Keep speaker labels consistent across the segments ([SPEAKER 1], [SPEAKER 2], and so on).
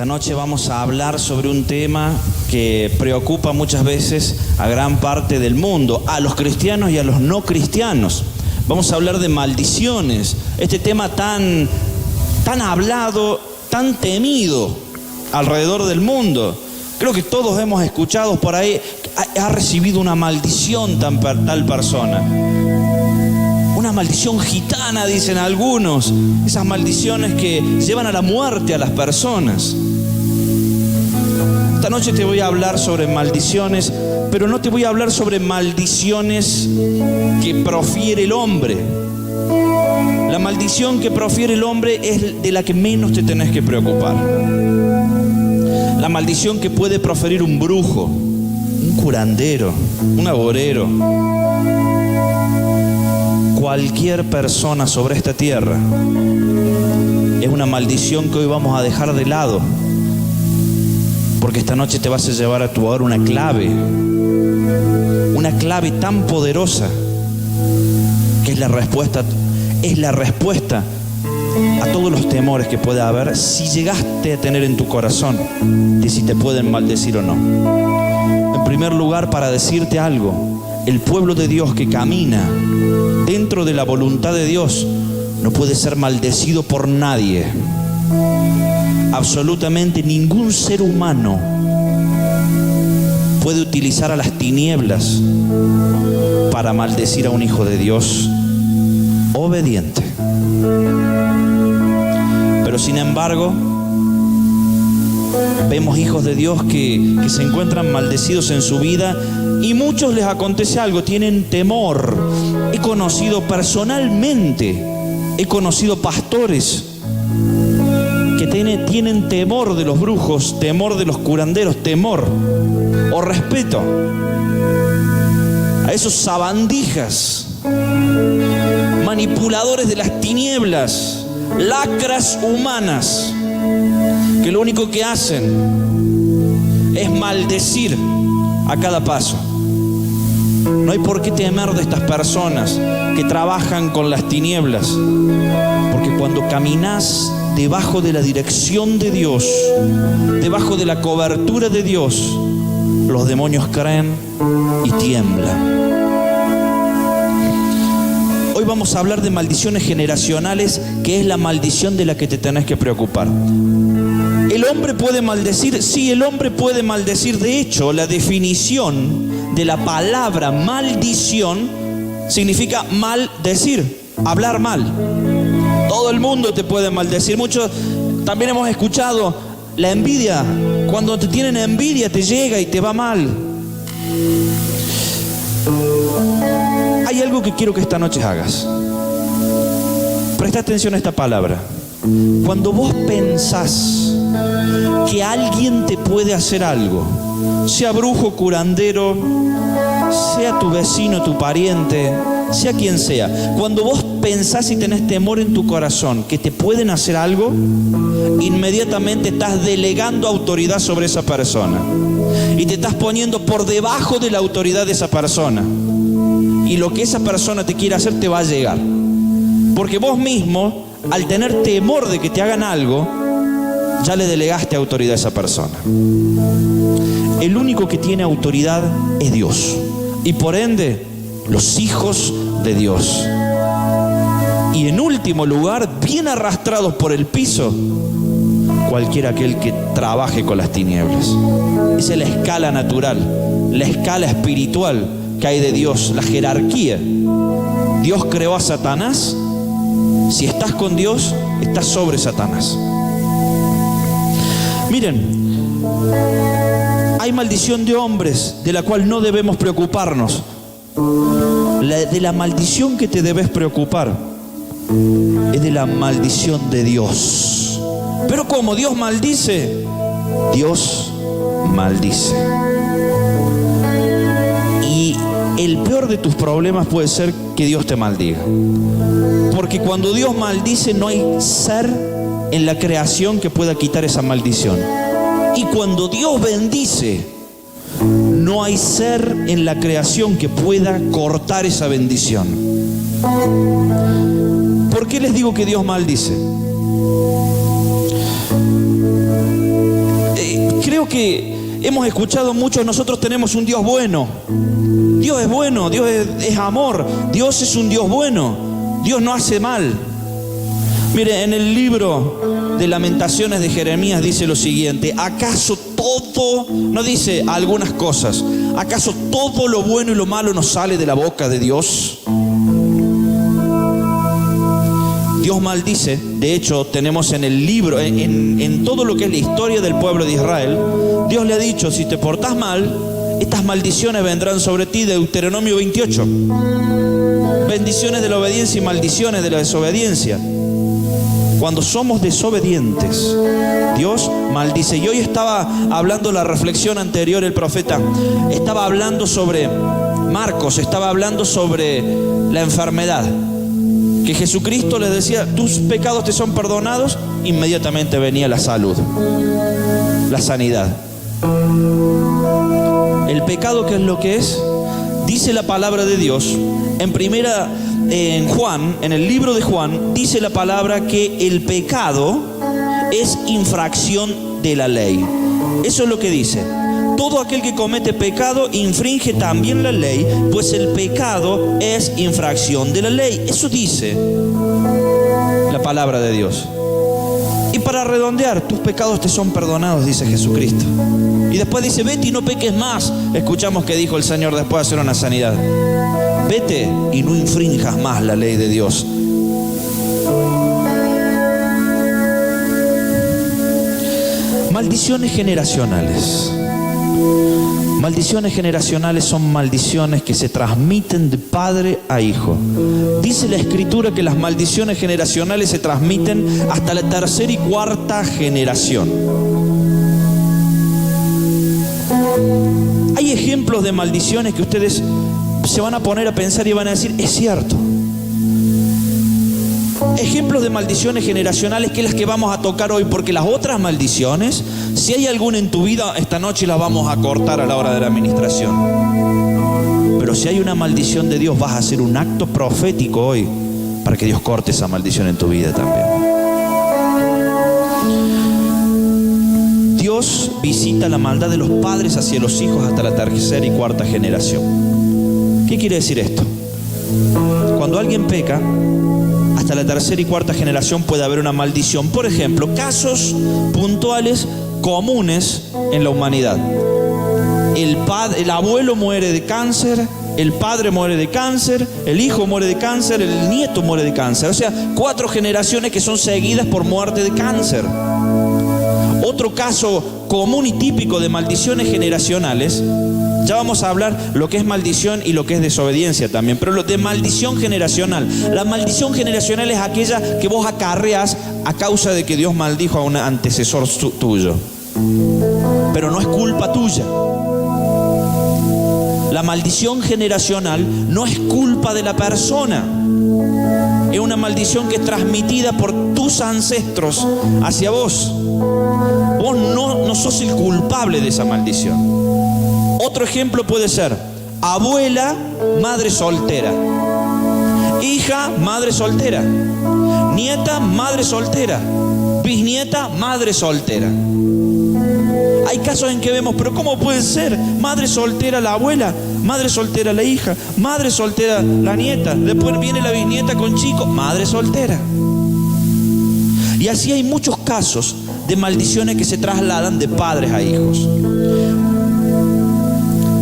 [SPEAKER 1] Esta noche vamos a hablar sobre un tema que preocupa muchas veces a gran parte del mundo, a los cristianos y a los no cristianos. Vamos a hablar de maldiciones, este tema tan hablado, tan temido alrededor del mundo. Creo que todos hemos escuchado por ahí, ha recibido una maldición tal persona. Una maldición gitana, dicen algunos. Esas maldiciones que llevan a la muerte a las personas. Esta noche te voy a hablar sobre maldiciones, pero no te voy a hablar sobre maldiciones que profiere el hombre. La maldición que profiere el hombre es de la que menos te tenés que preocupar. La maldición que puede proferir un brujo, un curandero, un agorero, cualquier persona sobre esta tierra, es una maldición que hoy vamos a dejar de lado, porque esta noche te vas a llevar a tu hogar una clave tan poderosa, que es la respuesta a todos los temores que pueda haber si llegaste a tener en tu corazón de si te pueden maldecir o no. En primer lugar, para decirte algo, el pueblo de Dios que camina dentro de la voluntad de Dios no puede ser maldecido por nadie. Absolutamente ningún ser humano puede utilizar a las tinieblas para maldecir a un hijo de Dios obediente. Pero sin embargo, vemos hijos de Dios que se encuentran maldecidos en su vida y muchos les acontece algo, tienen temor. He conocido personalmente, pastores que tienen temor de los brujos, temor de los curanderos, temor o respeto a esos sabandijas, manipuladores de las tinieblas, lacras humanas, que lo único que hacen es maldecir a cada paso. No hay por qué temer de estas personas que trabajan con las tinieblas, porque cuando caminas debajo de la dirección de Dios, debajo de la cobertura de Dios, los demonios creen y tiemblan. Hoy vamos a hablar de maldiciones generacionales, que es la maldición de la que te tenés que preocupar. ¿El hombre puede maldecir? Sí, el hombre puede maldecir. De hecho, la definición de la palabra maldición significa maldecir, hablar mal. Todo el mundo te puede maldecir. Muchos también hemos escuchado la envidia. Cuando te tienen envidia te llega y te va mal. Hay algo que quiero que esta noche hagas. Presta atención a esta palabra. Cuando vos pensás que alguien te puede hacer algo, sea brujo, curandero, sea tu vecino, tu pariente, sea quien sea, cuando vos pensás y tenés temor en tu corazón que te pueden hacer algo, inmediatamente estás delegando autoridad sobre esa persona y te estás poniendo por debajo de la autoridad de esa persona, y lo que esa persona te quiere hacer te va a llegar, porque vos mismo, al tener temor de que te hagan algo, ya le delegaste autoridad a esa persona. El único que tiene autoridad es Dios, y por ende los hijos de Dios. Y en último lugar, bien arrastrados por el piso, cualquiera aquel que trabaje con las tinieblas. Esa es la escala natural, la escala espiritual que hay de Dios, la jerarquía. Dios creó a Satanás. Si estás con Dios, estás sobre Satanás. Miren, hay maldición de hombres de la cual no debemos preocuparnos. De la maldición que te debes preocupar es de la maldición de Dios. Pero ¿cómo? ¿Dios maldice? Dios maldice. Y el peor de tus problemas puede ser que Dios te maldiga. Porque cuando Dios maldice, no hay ser en la creación que pueda quitar esa maldición. Y cuando Dios bendice, no hay ser en la creación que pueda cortar esa bendición. ¿Por qué les digo que Dios maldice? creo que hemos escuchado mucho, nosotros tenemos un Dios bueno. Dios es bueno, Dios es amor, Dios es un Dios bueno, Dios no hace mal. Mire, en el libro de Lamentaciones de Jeremías dice lo siguiente: ¿acaso todo, no dice algunas cosas, acaso todo lo bueno y lo malo nos sale de la boca de Dios? Dios maldice. De hecho, tenemos en el libro, en todo lo que es la historia del pueblo de Israel, Dios le ha dicho: si te portás mal, estas maldiciones vendrán sobre ti. Deuteronomio 28. Bendiciones de la obediencia y maldiciones de la desobediencia. Cuando somos desobedientes, Dios maldice. Y hoy estaba hablando, la reflexión anterior, el profeta estaba hablando sobre Marcos, estaba hablando sobre la enfermedad. Que Jesucristo les decía: tus pecados te son perdonados. Inmediatamente venía la salud, la sanidad. El pecado, ¿qué es lo que es? Dice la palabra de Dios en Juan, en el libro de Juan, dice la palabra que el pecado es infracción de la ley. Eso es lo que dice. Todo aquel que comete pecado infringe también la ley, pues el pecado es infracción de la ley. Eso dice la palabra de Dios. Y para redondear, tus pecados te son perdonados, dice Jesucristo. Y después dice: vete y no peques más. Escuchamos que dijo el Señor después de hacer una sanidad: vete y no infrinjas más la ley de Dios. Maldiciones generacionales. Maldiciones generacionales son maldiciones que se transmiten de padre a hijo. Dice la Escritura que las maldiciones generacionales se transmiten hasta la tercera y cuarta generación. Hay ejemplos de maldiciones que ustedes se van a poner a pensar y van a decir: es cierto. Ejemplos de maldiciones generacionales, que es las que vamos a tocar hoy, porque las otras maldiciones, si hay alguna en tu vida, esta noche las vamos a cortar a la hora de la administración. Pero si hay una maldición de Dios, vas a hacer un acto profético hoy para que Dios corte esa maldición en tu vida también. Dios visita la maldad de los padres hacia los hijos hasta la tercera y cuarta generación. ¿Qué quiere decir esto? Cuando alguien peca, hasta la tercera y cuarta generación puede haber una maldición. Por ejemplo, casos puntuales comunes en la humanidad. El abuelo muere de cáncer, el padre muere de cáncer, el hijo muere de cáncer, el nieto muere de cáncer. O sea, 4 generaciones que son seguidas por muerte de cáncer. Otro caso común y típico de maldiciones generacionales, ya vamos a hablar lo que es maldición y lo que es desobediencia también, pero lo de maldición generacional. La maldición generacional es aquella que vos acarreas a causa de que Dios maldijo a un antecesor tuyo, pero no es culpa tuya. La maldición generacional no es culpa de la persona. Es una maldición que es transmitida por tus ancestros hacia vos. Vos no sos el culpable de esa maldición. Otro ejemplo puede ser: abuela, madre soltera; hija, madre soltera; nieta, madre soltera; bisnieta, madre soltera. Hay casos en que vemos: pero ¿cómo puede ser? Madre soltera la abuela, madre soltera la hija, madre soltera la nieta, después viene la bisnieta con chico, madre soltera. Y así hay muchos casos de maldiciones que se trasladan de padres a hijos.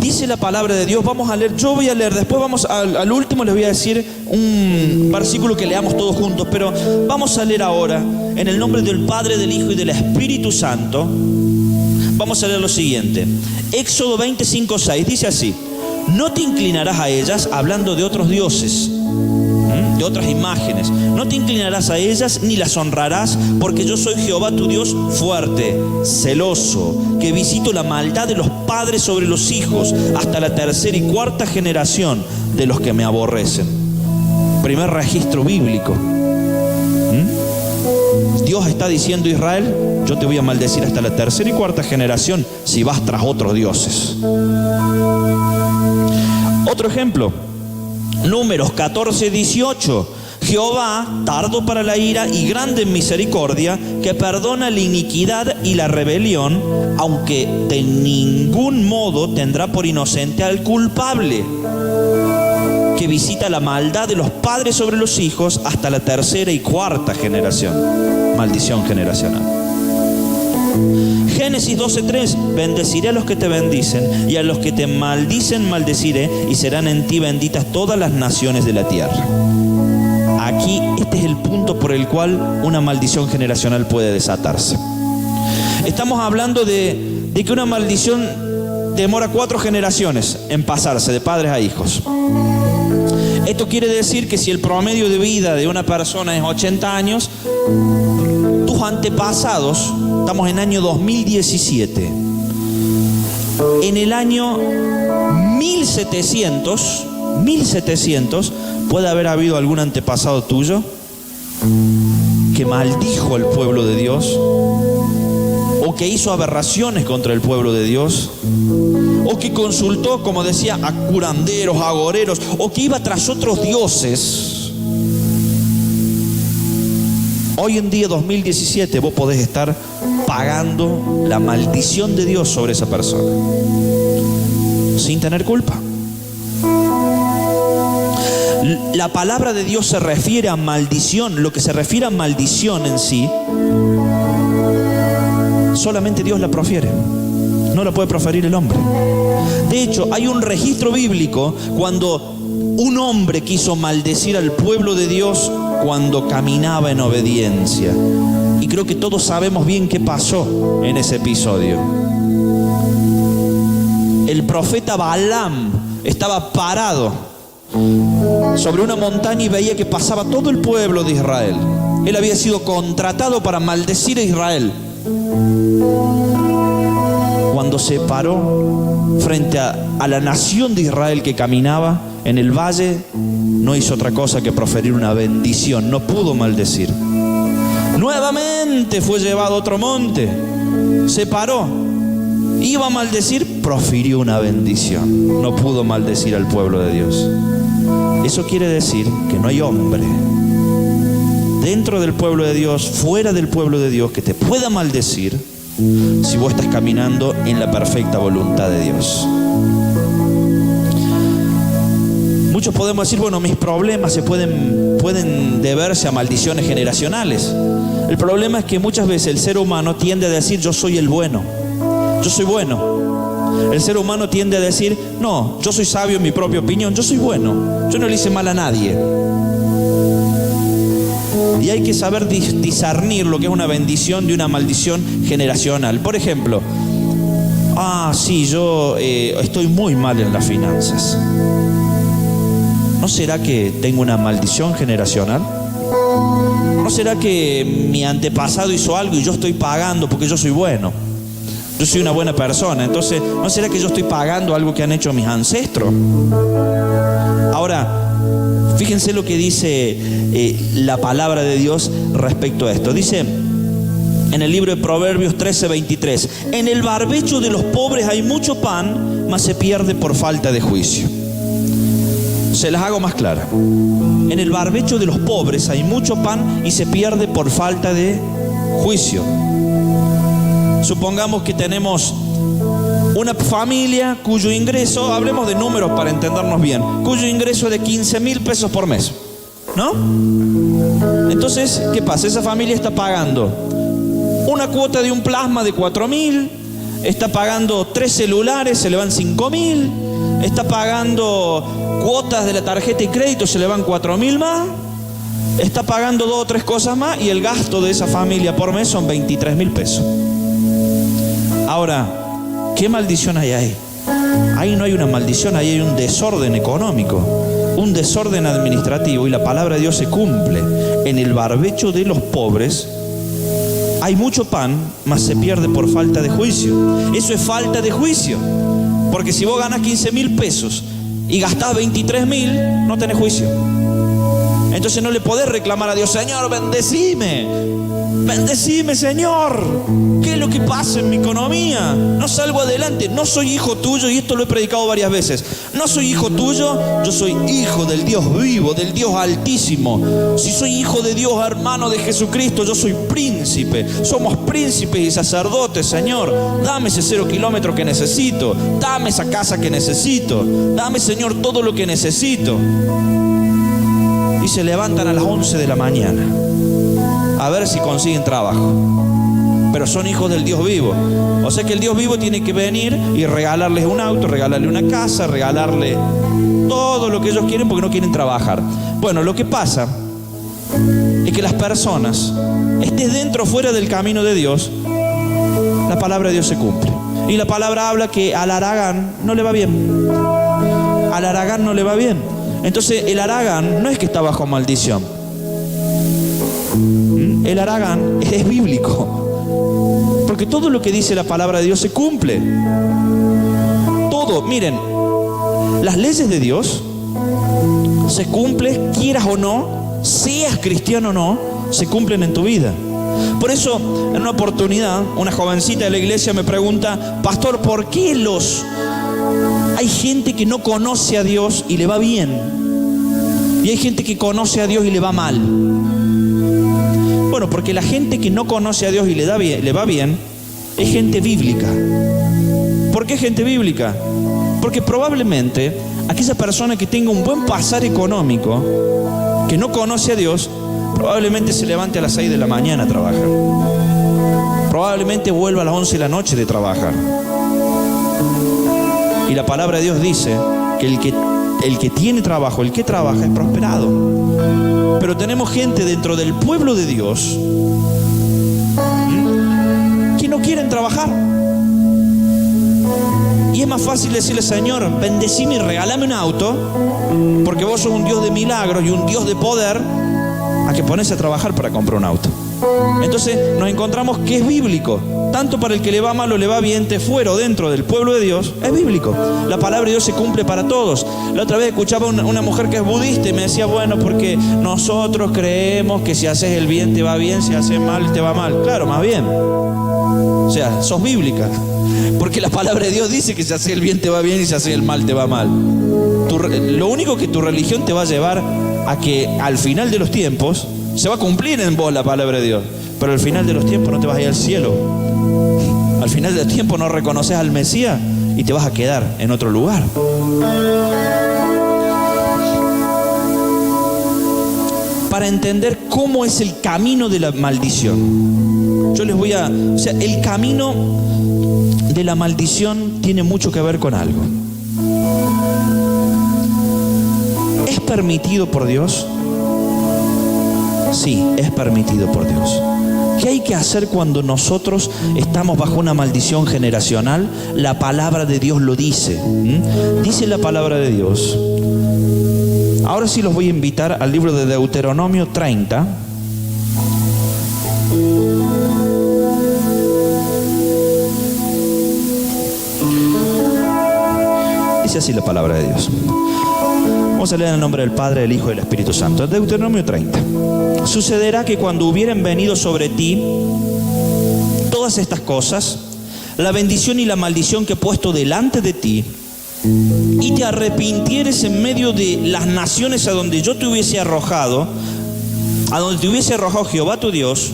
[SPEAKER 1] Dice la palabra de Dios, vamos a leer, yo voy a leer, después vamos al último, les voy a decir un versículo que leamos todos juntos, pero vamos a leer ahora, en el nombre del Padre, del Hijo y del Espíritu Santo, vamos a leer lo siguiente. Éxodo 25:6 dice así: no te inclinarás a ellas, hablando de otros dioses, de otras imágenes. No te inclinarás a ellas ni las honrarás, porque yo soy Jehová tu Dios fuerte, celoso, que visito la maldad de los padres sobre los hijos hasta la tercera y cuarta generación de los que me aborrecen. Primer registro bíblico. Dios está diciendo a Israel: yo te voy a maldecir hasta la tercera y cuarta generación si vas tras otros dioses. Otro ejemplo, Números 14:18. Jehová, tardo para la ira y grande en misericordia, que perdona la iniquidad y la rebelión, aunque de ningún modo tendrá por inocente al culpable, que visita la maldad de los padres sobre los hijos hasta la tercera y cuarta generación. Maldición generacional. Génesis 12:3, bendeciré a los que te bendicen y a los que te maldicen maldeciré, y serán en ti benditas todas las naciones de la tierra. Aquí este es el punto por el cual una maldición generacional puede desatarse. Estamos hablando de que una maldición demora 4 generaciones en pasarse de padres a hijos. Esto quiere decir que si el promedio de vida de una persona es 80 años, tus antepasados, estamos en año 2017, en el año 1700 puede haber habido algún antepasado tuyo que maldijo al pueblo de Dios, o que hizo aberraciones contra el pueblo de Dios, o que consultó, como decía, a curanderos, a agoreros, o que iba tras otros dioses. Hoy en día, 2017, vos podés estar pagando la maldición de Dios sobre esa persona sin tener culpa. La palabra de Dios se refiere a maldición. Lo que se refiere a maldición en sí, solamente Dios la profiere, no la puede proferir el hombre. De hecho, hay un registro bíblico cuando un hombre quiso maldecir al pueblo de Dios cuando caminaba en obediencia. Y creo que todos sabemos bien qué pasó en ese episodio. El profeta Balaam estaba parado sobre una montaña y veía que pasaba todo el pueblo de Israel. Él había sido contratado para maldecir a Israel. Cuando se paró frente a la nación de Israel que caminaba en el valle, no hizo otra cosa que proferir una bendición, no pudo maldecir. Nuevamente fue llevado a otro monte, se paró, iba a maldecir, profirió una bendición, no pudo maldecir al pueblo de Dios. Eso quiere decir que no hay hombre dentro del pueblo de Dios, fuera del pueblo de Dios, que te pueda maldecir si vos estás caminando en la perfecta voluntad de Dios. Muchos podemos decir, bueno, mis problemas pueden deberse a maldiciones generacionales. El problema es que muchas veces el ser humano tiende a decir, yo soy el bueno, yo soy bueno. El ser humano tiende a decir, no, yo soy sabio en mi propia opinión, yo soy bueno, yo no le hice mal a nadie. Y hay que saber discernir lo que es una bendición de una maldición generacional. Por ejemplo, sí, yo estoy muy mal en las finanzas. ¿No será que tengo una maldición generacional? ¿No será que mi antepasado hizo algo y yo estoy pagando porque yo soy bueno? Yo soy una buena persona. Entonces, ¿no será que yo estoy pagando algo que han hecho mis ancestros? Ahora, fíjense lo que dice la palabra de Dios respecto a esto. Dice en el libro de Proverbios 13:23, en el barbecho de los pobres hay mucho pan, mas se pierde por falta de juicio. Se las hago más clara. En el barbecho de los pobres hay mucho pan y se pierde por falta de juicio. Supongamos que tenemos una familia cuyo ingreso, hablemos de números para entendernos bien, cuyo ingreso es de 15,000 pesos por mes, ¿no? Entonces, ¿qué pasa? Esa familia está pagando una cuota de un plasma de 4,000, está pagando 3 celulares, se le van 5,000, está pagando cuotas de la tarjeta de crédito, se le van 4,000 más, está pagando 2 o 3 cosas más y el gasto de esa familia por mes son 23,000 pesos. Ahora, ¿qué maldición hay ahí? Ahí no hay una maldición, ahí hay un desorden económico, un desorden administrativo, y la palabra de Dios se cumple. En el barbecho de los pobres hay mucho pan, mas se pierde por falta de juicio. Eso es falta de juicio, porque si vos ganás 15,000 pesos y gastás 23,000, no tenés juicio. Entonces no le podés reclamar a Dios: Señor, bendecime. Bendecime, Señor. ¿Qué es lo que pasa en mi economía? No salgo adelante. No soy hijo tuyo, y esto lo he predicado varias veces. No soy hijo tuyo, yo soy hijo del Dios vivo, del Dios altísimo. Si soy hijo de Dios, hermano de Jesucristo, yo soy príncipe. Somos príncipes y sacerdotes, Señor. Dame ese 0 kilómetro que necesito. Dame esa casa que necesito. Dame, Señor, todo lo que necesito. Y se levantan a las 11 de la mañana a ver si consiguen trabajo. Pero son hijos del Dios vivo. O sea que el Dios vivo tiene que venir y regalarles un auto, regalarle una casa, regalarle todo lo que ellos quieren, porque no quieren trabajar. Bueno, lo que pasa es que las personas, estés dentro o fuera del camino de Dios, la palabra de Dios se cumple. Y la palabra habla que al haragán no le va bien. Al haragán no le va bien. Entonces el haragán no es que está bajo maldición. El haragán es bíblico, porque todo lo que dice la palabra de Dios se cumple. Todo, miren, las leyes de Dios se cumplen, quieras o no, seas cristiano o no, se cumplen en tu vida. Por eso, en una oportunidad, una jovencita de la iglesia me pregunta: pastor, ¿por qué hay gente que no conoce a Dios y le va bien? Y hay gente que conoce a Dios y le va mal. Bueno, porque la gente que no conoce a Dios y le va bien, es gente bíblica. ¿Por qué gente bíblica? Porque probablemente aquella persona que tenga un buen pasar económico, que no conoce a Dios, probablemente se levante a las 6 de la mañana a trabajar. Probablemente vuelva a las 11 de la noche de trabajar. Y la palabra de Dios dice que el que tiene trabajo, el que trabaja, es prosperado. Pero tenemos gente dentro del pueblo de Dios que no quieren trabajar. Y es más fácil decirle: Señor, bendecime y regálame un auto, porque vos sos un Dios de milagros y un Dios de poder, a que ponerse a trabajar para comprar un auto. Entonces nos encontramos que es bíblico. Tanto para el que le va mal o le va bien, te fuera o dentro del pueblo de Dios, es bíblico. La palabra de Dios se cumple para todos. La otra vez escuchaba una mujer que es budista y me decía: bueno, porque nosotros creemos que si haces el bien te va bien, si haces mal te va mal. Claro, más bien. O sea, sos bíblica. Porque la palabra de Dios dice que si haces el bien te va bien y si haces el mal te va mal. Lo único que tu religión te va a llevar a que al final de los tiempos se va a cumplir en vos la palabra de Dios, pero al final de los tiempos no te vas a ir al cielo. Al final del tiempo no reconoces al Mesías y te vas a quedar en otro lugar. Para entender cómo es el camino de la maldición, yo les voy a... O sea, el camino de la maldición tiene mucho que ver con algo. ¿Es permitido por Dios? Sí, es permitido por Dios. ¿Qué hay que hacer cuando nosotros estamos bajo una maldición generacional? La palabra de Dios lo dice. Dice la palabra de Dios. Ahora sí los voy a invitar al libro de Deuteronomio 30. Dice así la palabra de Dios. Vamos a leer en el nombre del Padre, del Hijo y del Espíritu Santo. Deuteronomio 30. Sucederá que cuando hubieren venido sobre ti todas estas cosas, la bendición y la maldición que he puesto delante de ti, y te arrepintieres en medio de las naciones a donde yo te hubiese arrojado, a donde te hubiese arrojado Jehová tu Dios,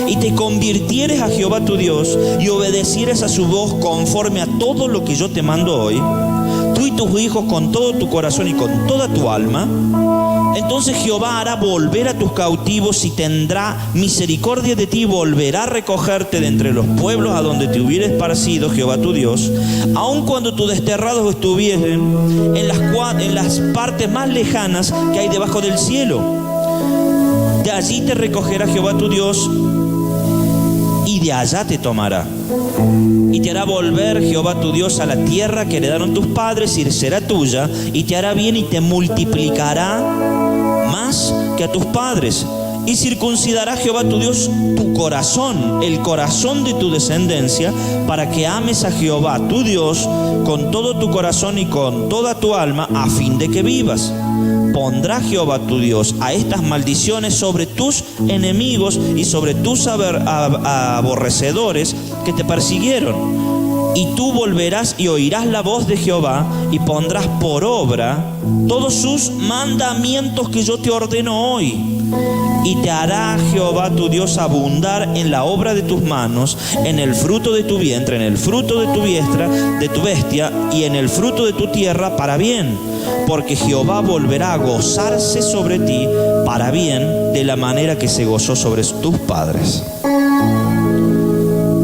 [SPEAKER 1] y te convirtieres a Jehová tu Dios y obedecieres a su voz conforme a todo lo que yo te mando hoy, tú y tus hijos con todo tu corazón y con toda tu alma, entonces Jehová hará volver a tus cautivos y tendrá misericordia de ti, volverá a recogerte de entre los pueblos a donde te hubieres esparcido Jehová tu Dios, aun cuando tus desterrados estuvieren en las partes más lejanas que hay debajo del cielo. De allí te recogerá Jehová tu Dios y de allá te tomará. Y te hará volver Jehová tu Dios a la tierra que heredaron tus padres y será tuya, y te hará bien y te multiplicará más que a tus padres. Y circuncidará Jehová tu Dios tu corazón, el corazón de tu descendencia, para que ames a Jehová tu Dios con todo tu corazón y con toda tu alma, a fin de que vivas. pondrá Jehová tu Dios a estas maldiciones sobre tus enemigos y sobre tus aborrecedores que te persiguieron. Y tú volverás y oirás la voz de Jehová y pondrás por obra todos sus mandamientos que yo te ordeno hoy. Y te hará Jehová tu Dios abundar en la obra de tus manos, en el fruto de tu vientre, en el fruto de tu bestia y en el fruto de tu tierra para bien. Porque Jehová volverá a gozarse sobre ti para bien, de la manera que se gozó sobre tus padres.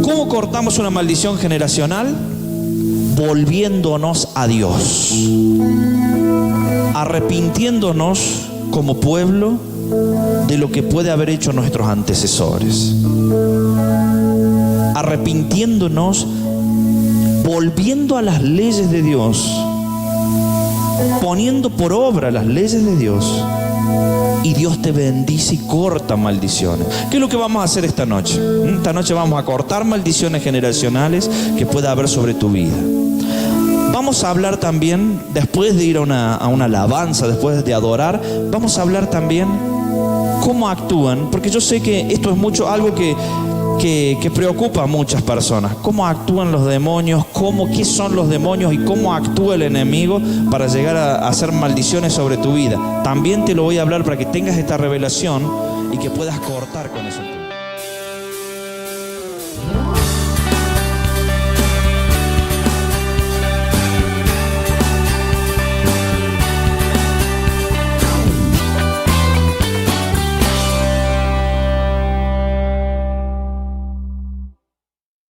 [SPEAKER 1] ¿Cómo cortamos una maldición generacional? Volviéndonos a Dios, arrepintiéndonos como pueblo de lo que puede haber hecho nuestros antecesores, arrepintiéndonos, volviendo a las leyes de Dios, poniendo por obra las leyes de Dios, y Dios te bendice y corta maldiciones. ¿Qué es lo que vamos a hacer esta noche? Esta noche vamos a cortar maldiciones generacionales que pueda haber sobre tu vida. Vamos a hablar también, después de ir a una alabanza, después de adorar, vamos a hablar también cómo actúan, porque yo sé que esto es algo que preocupa a muchas personas. Cómo actúan los demonios, qué son los demonios y cómo actúa el enemigo para llegar a hacer maldiciones sobre tu vida. También te lo voy a hablar para que tengas esta revelación y que puedas cortar con eso.